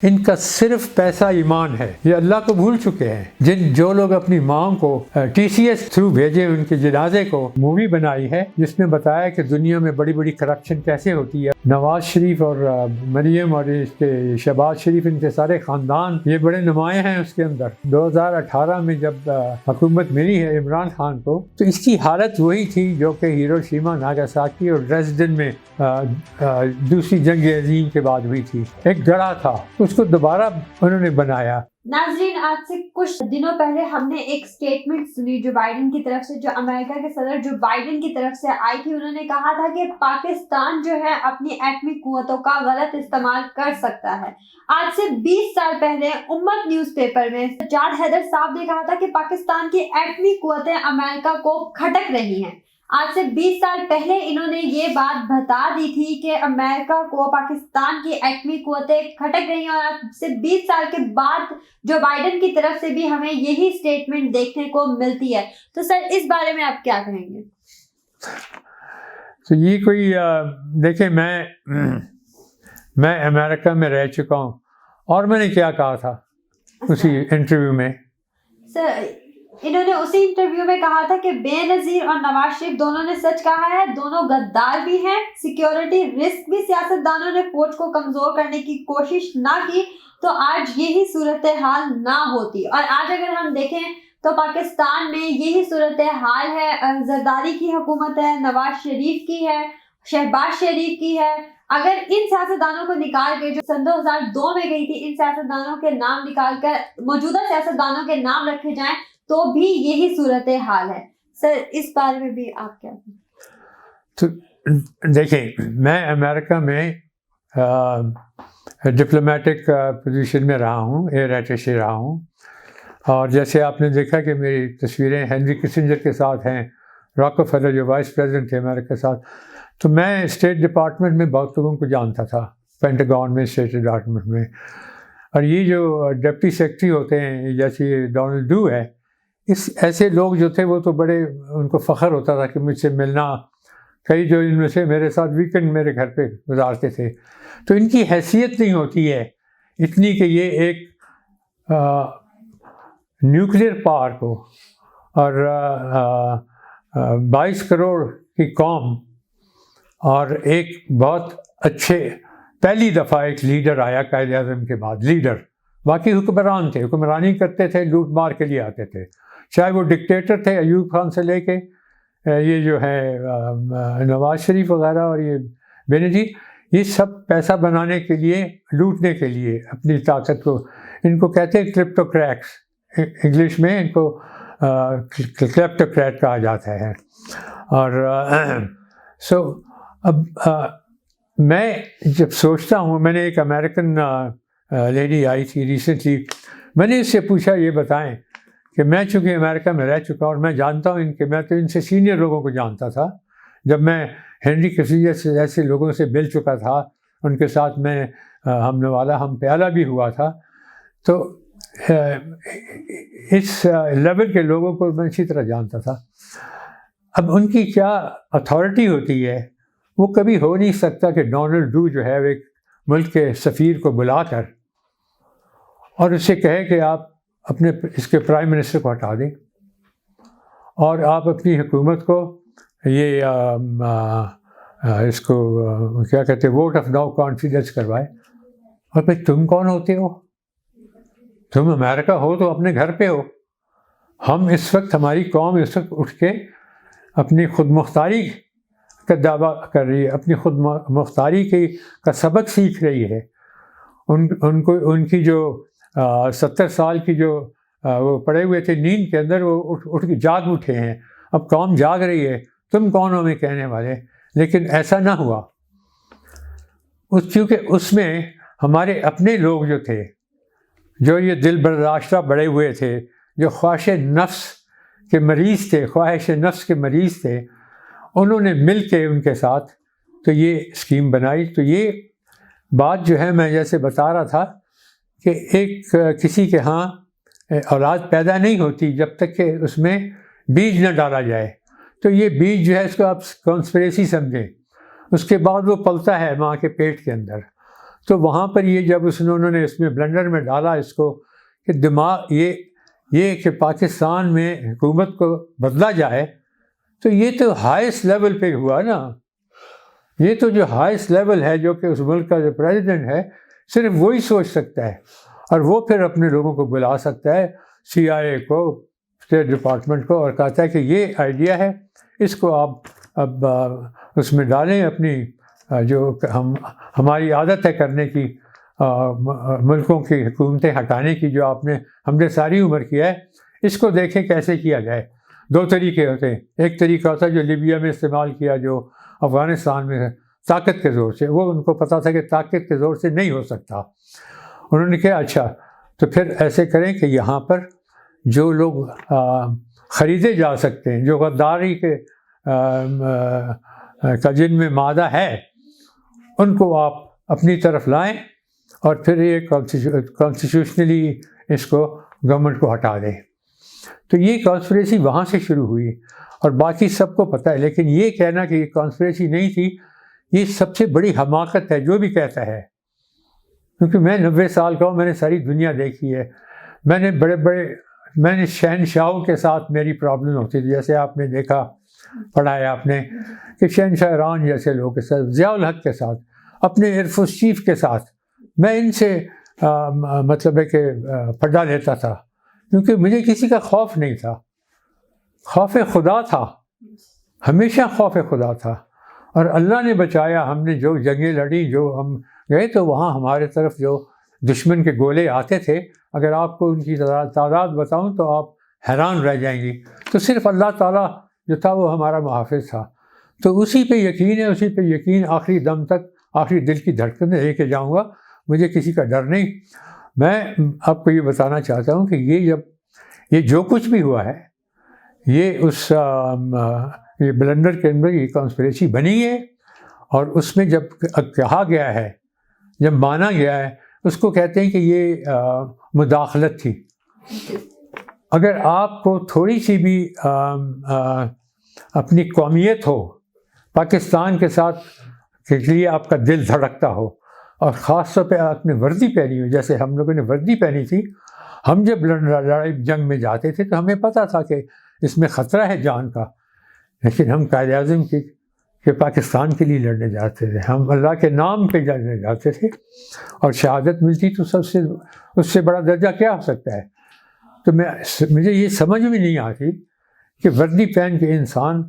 ان کا صرف پیسہ ایمان ہے، یہ اللہ کو بھول چکے ہیں۔ جو لوگ اپنی ماں کو ٹی سی ایس تھرو بھیجے، ان کے جنازے کو مووی بنائی ہے جس میں بتایا کہ دنیا میں بڑی بڑی کرپشن کیسے ہوتی ہے۔ نواز شریف اور مریم اور اس کے شہباز شریف، ان کے سارے خاندان یہ بڑے نمایاں ہیں اس کے اندر۔ 2018 میں جب حکومت ملی ہے عمران خان کو، تو اس کی حالت وہی تھی جو کہ ہیروشیما ناگاساکی اور ڈریسڈن میں دوسری جنگ عظیم کے بعد ہوئی تھی۔ ایک گڑھا تھا، اس کو دوبارہ انہوں نے بنایا۔ ناظرین، آج سے کچھ دنوں پہلے ہم نے ایک سٹیٹمنٹ سنی جو بائیڈن کی طرف سے، جو امریکہ کے صدر جو بائیڈن کی طرف سے آئی تھی۔ انہوں نے کہا تھا کہ پاکستان جو ہے اپنی ایٹمی قوتوں کا غلط استعمال کر سکتا ہے۔ آج سے 20 سال پہلے امت نیوز پیپر میں سجاد حیدر صاحب نے کہا تھا کہ پاکستان کی ایٹمی قوتیں امریکہ کو کھٹک رہی ہیں۔ آج سے 20 سال پہلے انہوں نے یہ بات بتا دی تھی کہ امریکہ کو پاکستان کی ایٹمی قوتیں کھٹک رہی ہیں، اور آج سے 20 سال کے بعد جو بائیڈن کی طرف سے بھی ہمیں یہی سٹیٹمنٹ دیکھنے کو ملتی ہے۔ تو سر، اس بارے میں آپ کیا کہیں گے؟ تو یہ کوئی دیکھیں، میں امریکہ میں رہ چکا ہوں، اور میں نے کیا کہا تھا اسی انٹرویو میں؟ سر، انہوں نے اسی انٹرویو میں کہا تھا کہ بے نظیر اور نواز شریف دونوں نے سچ کہا ہے، دونوں غدار بھی ہیں، سیکیورٹی رسک بھی سیاستدانوں نے فوج کو کمزور کرنے کی کوشش نہ کی تو آج یہی صورتحال نہ ہوتی۔ اور آج اگر ہم دیکھیں تو پاکستان میں یہی صورتحال ہے، زرداری کی حکومت ہے، نواز شریف کی ہے، شہباز شریف کی ہے۔ اگر ان سیاستدانوں کو نکال کے جو سن 2002 میں گئی تھی، ان سیاستدانوں کے نام نکال کر موجودہ سیاستدانوں کے نام رکھے جائیں تو بھی یہی صورتحال ہے۔ سر، اس بارے میں بھی آپ کیا کہیں؟ تو دیکھیں، میں امریکہ میں ڈپلومیٹک پوزیشن میں رہا ہوں، ایئر اٹیشے رہا ہوں، اور جیسے آپ نے دیکھا کہ میری تصویریں ہینری کسنجر کے ساتھ ہیں، راکفیلر جو وائس پریزیڈنٹ تھے امریکہ کے ساتھ۔ تو میں اسٹیٹ ڈپارٹمنٹ میں بہت لوگوں کو جانتا تھا، پینٹاگون میں، اسٹیٹ ڈپارٹمنٹ میں۔ اور یہ جو ڈپٹی سیکرٹری ہوتے ہیں جیسے ڈونلڈ ڈو ہے، ایسے لوگ جو تھے وہ تو بڑے ان کو فخر ہوتا تھا کہ مجھ سے ملنا، کئی جو ان میں سے میرے ساتھ ویکنڈ میرے گھر پہ گزارتے تھے۔ تو ان کی حیثیت نہیں ہوتی ہے اتنی کہ یہ ایک نیوکلیر پاور کو اور 22 کروڑ کی قوم اور ایک بہت اچھے، پہلی دفعہ ایک لیڈر آیا قائد اعظم کے بعد، لیڈر، باقی حکمران تھے، حکمرانی کرتے تھے، لوٹ مار کے لیے آتے تھے، چاہے وہ ڈکٹیٹر تھے ایوب خان سے لے کے یہ جو ہے نواز شریف وغیرہ، اور یہ بینظیر، یہ سب پیسہ بنانے کے لیے، لوٹنے کے لیے اپنی طاقت کو، ان کو کہتے ہیں کلپٹوکریٹس، انگلش میں ان کو کلیپٹوکریٹ کہا جاتا ہے۔ اور اب میں جب سوچتا ہوں، میں نے ایک امریکن لیڈی آئی تھی ریسنٹلی، میں نے اس سے پوچھا یہ بتائیں کہ میں چونکہ امریکہ میں رہ چکا اور میں جانتا ہوں میں تو ان سے سینئر لوگوں کو جانتا تھا، جب میں ہینری کسنجر سے ایسے لوگوں سے مل چکا تھا، ان کے ساتھ میں ہم نوالا ہم پیالہ بھی ہوا تھا، تو اس لیول کے لوگوں کو میں اچھی طرح جانتا تھا۔ اب ان کی کیا اتھارٹی ہوتی ہے، وہ کبھی ہو نہیں سکتا کہ ڈونلڈ ڈو جو ہے ایک ملک کے سفیر کو بلا کر اور اس سے کہے کہ آپ اپنے اس کے پرائم منسٹر کو ہٹا دیں اور آپ اپنی حکومت کو یہ اس کو کیا کہتے ہیں، ووٹ آف نو کانفیڈنس کروائے۔ اور بھائی تم کون ہوتے ہو؟ تم امریکہ ہو تو اپنے گھر پہ ہو۔ ہم اس وقت، ہماری قوم اس وقت اٹھ کے اپنی خود مختاری کا دعویٰ کر رہی ہے، اپنی خود مختاری کا سبق سیکھ رہی ہے۔ ان کی جو 70 سال کی جو وہ پڑے ہوئے تھے نیند کے اندر، وہ اٹھ کے جاگ اٹھے ہیں، اب قوم جاگ رہی ہے، تم کون ہو میں کہنے والے۔ لیکن ایسا نہ ہوا، کیونکہ اس میں ہمارے اپنے لوگ جو تھے، جو یہ دل برداشتہ بڑے ہوئے تھے، جو خواہش نفس کے مریض تھے، انہوں نے مل کے ان کے ساتھ تو یہ اسکیم بنائی۔ تو یہ بات جو ہے میں جیسے بتا رہا تھا کہ ایک کسی کے ہاں اولاد پیدا نہیں ہوتی جب تک کہ اس میں بیج نہ ڈالا جائے۔ تو یہ بیج جو ہے، اس کو آپ کانسپریسی سمجھیں، اس کے بعد وہ پلتا ہے ماں کے پیٹ کے اندر۔ تو وہاں پر یہ جب انہوں نے اس میں بلنڈر میں ڈالا اس کو کہ دماغ یہ کہ پاکستان میں حکومت کو بدلا جائے، تو یہ تو ہائیسٹ لیول پہ ہوا نا. یہ تو جو ہائیسٹ لیول ہے، جو کہ اس ملک کا جو پریزیڈنٹ ہے، صرف وہی سوچ سکتا ہے، اور وہ پھر اپنے لوگوں کو بلا سکتا ہے، CIA کو، اسٹیٹ ڈپارٹمنٹ کو، اور کہتا ہے کہ یہ آئیڈیا ہے، اس کو آپ اب اس میں ڈالیں. اپنی جو ہماری عادت ہے کرنے کی، ملکوں کی حکومتیں ہٹانے کی، جو ہم نے ساری عمر کیا ہے، اس کو دیکھیں کیسے کیا جائے. 2 طریقے ہوتے ہیں. ایک طریقہ ہوتا ہے جو لیبیا میں استعمال کیا، جو افغانستان میں ہے، طاقت کے زور سے. وہ ان کو پتہ تھا کہ طاقت کے زور سے نہیں ہو سکتا. انہوں نے کہا اچھا تو پھر ایسے کریں کہ یہاں پر جو لوگ خریدے جا سکتے ہیں، جو غداری کا جن میں مادہ ہے، ان کو آپ اپنی طرف لائیں، اور پھر یہ کانسٹیٹیوشنلی اس کو گورنمنٹ کو ہٹا دیں. تو یہ کانسپریسی وہاں سے شروع ہوئی، اور باقی سب کو پتہ ہے. لیکن یہ کہنا کہ یہ کانسپریسی نہیں تھی، یہ سب سے بڑی حماقت ہے جو بھی کہتا ہے. کیونکہ میں 90 سال کا ہوں، میں نے ساری دنیا دیکھی ہے. میں نے شہنشاہوں کے ساتھ میری پرابلم ہوتی تھی، جیسے آپ نے دیکھا، پڑھا ہے آپ نے کہ شہنشاہ ایران جیسے لوگوں کے ساتھ، ضیاء الحق کے ساتھ، اپنے ایئر فورس چیف کے ساتھ میں ان سے مطلب ہے کہ پھڈا لیتا تھا، کیونکہ مجھے کسی کا خوف نہیں تھا. خوف خدا تھا، ہمیشہ خوف خدا تھا. اور اللہ نے بچایا. ہم نے جو جنگیں لڑیں، جو ہم گئے تو وہاں ہمارے طرف جو دشمن کے گولے آتے تھے، اگر آپ کو ان کی تعداد بتاؤں تو آپ حیران رہ جائیں گی. تو صرف اللہ تعالیٰ جو تھا وہ ہمارا محافظ تھا. تو اسی پہ یقین ہے، اسی پہ یقین آخری دم تک، آخری دل کی دھڑکن لے کے جاؤں گا. مجھے کسی کا ڈر نہیں. میں آپ کو یہ بتانا چاہتا ہوں کہ یہ جو کچھ بھی ہوا ہے، یہ یہ بلنڈر کے اندر یہ کانسپریسی بنی ہے. اور اس میں جب کہا گیا ہے، جب مانا گیا ہے، اس کو کہتے ہیں کہ یہ مداخلت تھی. اگر آپ کو تھوڑی سی بھی اپنی قومیت ہو، پاکستان کے ساتھ کے لیے آپ کا دل دھڑکتا ہو، اور خاص طور پہ آپ نے وردی پہنی ہو، جیسے ہم لوگوں نے وردی پہنی تھی. ہم جب لڑائی جنگ میں جاتے تھے تو ہمیں پتہ تھا کہ اس میں خطرہ ہے جان کا، لیکن ہم قائد اعظم کے پاکستان کے لیے لڑنے جاتے تھے. ہم اللہ کے نام پہ لڑنے جاتے تھے، اور شہادت ملتی تو اس سے بڑا درجہ کیا ہو سکتا ہے. تو مجھے یہ سمجھ میں نہیں آتی کہ وردی پہن کے انسان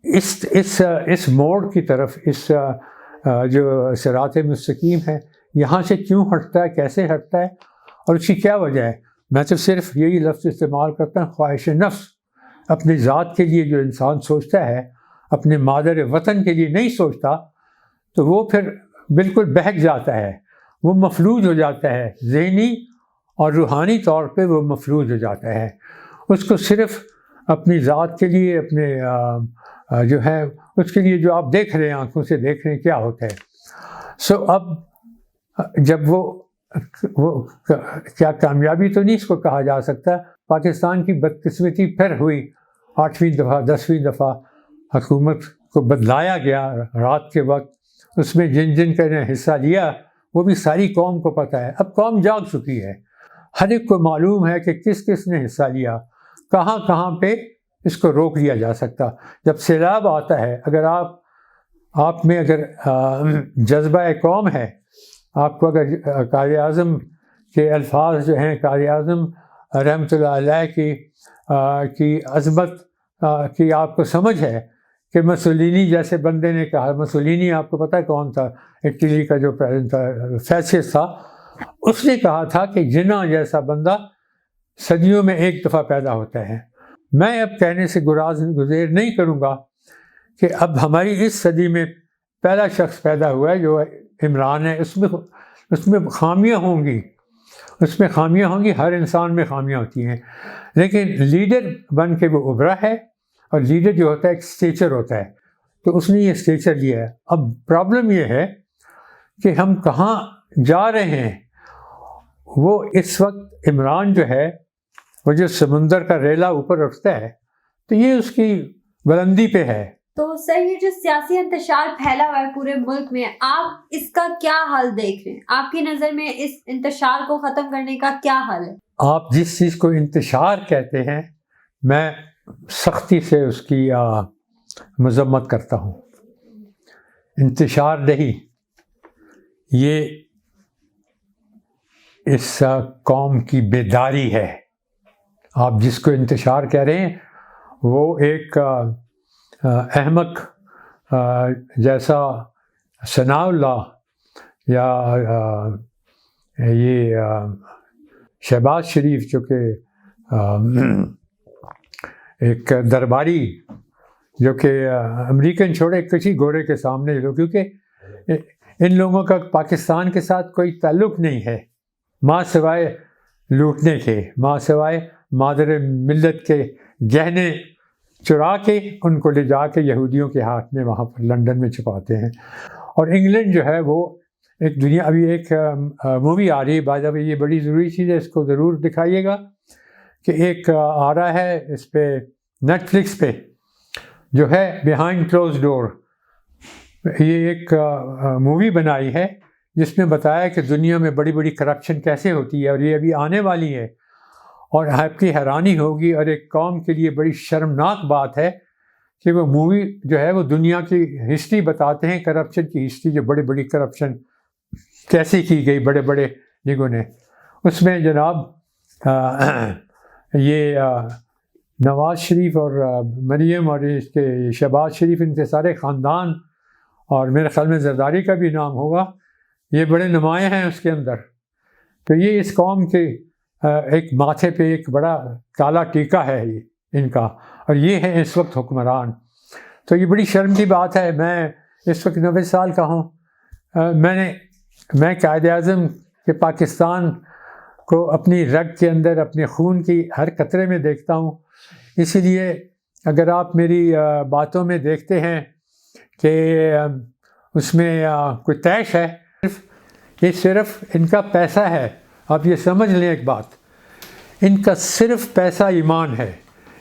اس موڑ کی طرف، اس جو صراط مستقیم ہے، یہاں سے کیوں ہٹتا ہے، کیسے ہٹتا ہے، اور اس کی کیا وجہ ہے. میں تو صرف یہی لفظ استعمال کرتا ہوں، خواہش نفس. اپنی ذات کے لیے جو انسان سوچتا ہے، اپنے مادر وطن کے لیے نہیں سوچتا، تو وہ پھر بالکل بہک جاتا ہے، وہ مفلوج ہو جاتا ہے. ذہنی اور روحانی طور پہ وہ مفلوج ہو جاتا ہے. اس کو صرف اپنی ذات کے لیے، اپنے جو ہے اس کے لیے جو آپ دیکھ رہے ہیں، آنکھوں سے دیکھ رہے ہیں کیا ہوتا ہے. اب جب وہ کیا کامیابی تو نہیں اس کو کہا جا سکتا. پاکستان کی بدقسمتی پھر ہوئی. 8ویں دفعہ 10ویں دفعہ حکومت کو بدلایا گیا رات کے وقت. اس میں جن کا نے حصہ لیا وہ بھی ساری قوم کو پتہ ہے. اب قوم جاگ چکی ہے، ہر ایک کو معلوم ہے کہ کس نے حصہ لیا، کہاں پہ اس کو روک لیا جا سکتا. جب سیلاب آتا ہے، اگر آپ میں اگر جذبہ قوم ہے، آپ کو اگر قائد اعظم کے الفاظ جو ہیں، قائد اعظم رحمۃ اللہ علیہ کی عظمت کی آپ کو سمجھ ہے کہ مسولینی جیسے بندے نے کہا، مسولینی آپ کو پتہ ہے کون تھا، اٹلی کا جو پریزیڈنٹ تھا، فیسسٹ تھا، اس نے کہا تھا کہ جناح جیسا بندہ صدیوں میں ایک دفعہ پیدا ہوتا ہے. میں اب کہنے سے گزیر نہیں کروں گا کہ اب ہماری اس صدی میں پہلا شخص پیدا ہوا ہے جو عمران ہے. اس میں خامیاں ہوں گی، ہر انسان میں خامیاں ہوتی ہیں، لیکن لیڈر بن کے وہ ابھرا ہے. اور لیڈر جو ہوتا ہے ایک اسٹیچر ہوتا ہے، تو اس نے یہ اسٹیچر لیا ہے. اب پرابلم یہ ہے کہ ہم کہاں جا رہے ہیں. وہ اس وقت عمران جو ہے، وہ جو سمندر کا ریلا اوپر اٹھتا ہے، تو یہ اس کی بلندی پہ ہے. تو سر یہ جو سیاسی انتشار پھیلا ہوا ہے پورے ملک میں، آپ اس کا کیا حل دیکھ رہے ہیں؟ آپ کی نظر میں اس انتشار کو ختم کرنے کا کیا حل ہے؟ آپ جس چیز کو انتشار کہتے ہیں میں سختی سے اس کی مذمت کرتا ہوں. انتشار نہیں، یہ اس قوم کی بیداری ہے. آپ جس کو انتشار کہہ رہے ہیں وہ ایک احمق جیسا ثناء اللہ یا یہ شہباز شریف جو کہ ایک درباری جو کہ امریکن چھوڑے کسی گورے کے سامنے لو، کیونکہ ان لوگوں کا پاکستان کے ساتھ کوئی تعلق نہیں ہے ماں سوائے لوٹنے کے، ماں سوائے مادر ملت کے گہنے چرا کے ان کو لے جا کے یہودیوں کے ہاتھ میں وہاں پر لنڈن میں چھپاتے ہیں. اور انگلینڈ جو ہے وہ ایک دنیا، ابھی ایک مووی آ رہی ہے بائی دا وے، یہ بڑی ضروری چیز ہے، اس کو ضرور دکھائیے گا، کہ ایک آ رہا ہے اس پہ نیٹ فلکس پہ جو ہے بیہائنڈ کلوز ڈور. یہ ایک مووی بنائی ہے جس میں بتایا کہ دنیا میں بڑی بڑی کرپشن کیسے ہوتی ہے، اور یہ ابھی آنے والی ہے. اور آپ کی حیرانی ہوگی، اور ایک قوم کے لیے بڑی شرمناک بات ہے کہ وہ مووی جو ہے وہ دنیا کی ہسٹری بتاتے ہیں، کرپشن کی ہسٹری، جو بڑی بڑی کرپشن کیسے کی گئی بڑے بڑے جگہوں نے. اس میں جناب یہ نواز شریف اور مریم اور اس کے شہباز شریف، ان کے سارے خاندان، اور میرے خیال میں زرداری کا بھی نام ہوگا، یہ بڑے نمایاں ہیں اس کے اندر. تو یہ اس قوم کے ایک ماتھے پہ ایک بڑا کالا ٹیکا ہے یہ ان کا، اور یہ ہے اس وقت حکمران. تو یہ بڑی شرم کی بات ہے. میں اس وقت 90 سال کا ہوں. میں قائد اعظم کے پاکستان کو اپنی رگ کے اندر، اپنے خون کی ہر قطرے میں دیکھتا ہوں. اسی لیے اگر آپ میری باتوں میں دیکھتے ہیں کہ اس میں کوئی طیش ہے، یہ صرف ان کا پیسہ ہے. آپ یہ سمجھ لیں ایک بات، ان کا صرف پیسہ ایمان ہے.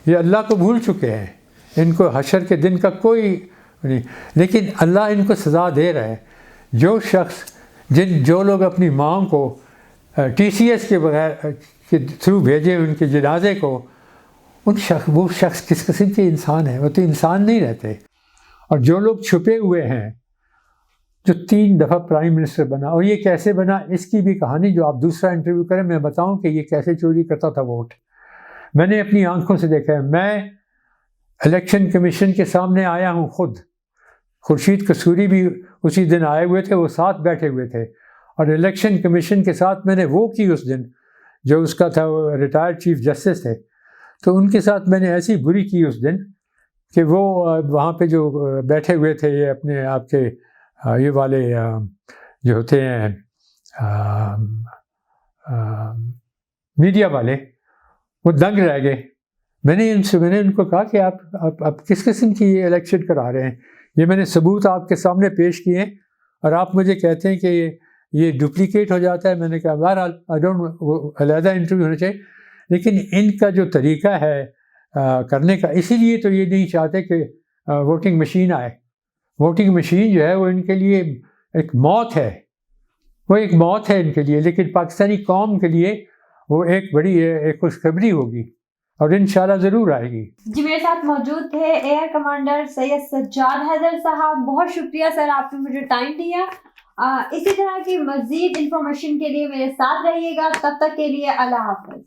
یہ اللہ کو بھول چکے ہیں، ان کو حشر کے دن کا کوئی نہیں. لیکن اللہ ان کو سزا دے رہا ہے. جو لوگ اپنی ماں کو ٹی سی ایس کے بغیر کے تھرو بھیجے ان کے جنازے کو، وہ شخص کس قسم کے انسان ہے؟ وہ تو انسان نہیں رہتے. اور جو لوگ چھپے ہوئے ہیں، جو 3 دفعہ پرائم منسٹر بنا، اور یہ کیسے بنا اس کی بھی کہانی جو آپ دوسرا انٹرویو کریں میں بتاؤں کہ یہ کیسے چوری کرتا تھا ووٹ. میں نے اپنی آنکھوں سے دیکھا ہے. میں الیکشن کمیشن کے سامنے آیا ہوں خود. خورشید قصوری بھی اسی دن آئے ہوئے تھے، وہ ساتھ بیٹھے ہوئے تھے. اور الیکشن کمیشن کے ساتھ میں نے وہ کی اس دن، جو اس کا تھا، وہ ریٹائرڈ چیف جسٹس تھے. تو ان کے ساتھ میں نے ایسی بری کی اس دن کہ وہ وہاں پہ جو بیٹھے ہوئے تھے، یہ اپنے آپ کے یہ والے جو ہوتے ہیں میڈیا والے، وہ دنگ رہ گئے. میں نے ان کو کہا کہ آپ کس قسم کی یہ الیکشن کرا رہے ہیں؟ یہ میں نے ثبوت آپ کے سامنے پیش کیے اور آپ مجھے کہتے ہیں کہ یہ ڈپلیکیٹ ہو جاتا ہے. میں نے کہا بہرحال علیحدہ انٹرویو ہونا چاہیے. لیکن ان کا جو طریقہ ہے کرنے کا، اسی لیے تو یہ نہیں چاہتے کہ ووٹنگ مشین آئے. ووٹنگ مشین جو ہے وہ ان کے لیے ایک موت ہے، وہ ایک موت ہے ان کے لیے. لیکن پاکستانی قوم کے لیے وہ ایک بڑی ایک خوشخبری ہوگی، اور انشاءاللہ ضرور آئے گی. جی میرے ساتھ موجود تھے ایئر کمانڈر سید سجاد حیدر صاحب. بہت شکریہ سر، آپ نے مجھے ٹائم دیا. اسی طرح کی مزید انفارمیشن کے لیے میرے ساتھ رہیے گا. تب تک کے لیے اللہ حافظ.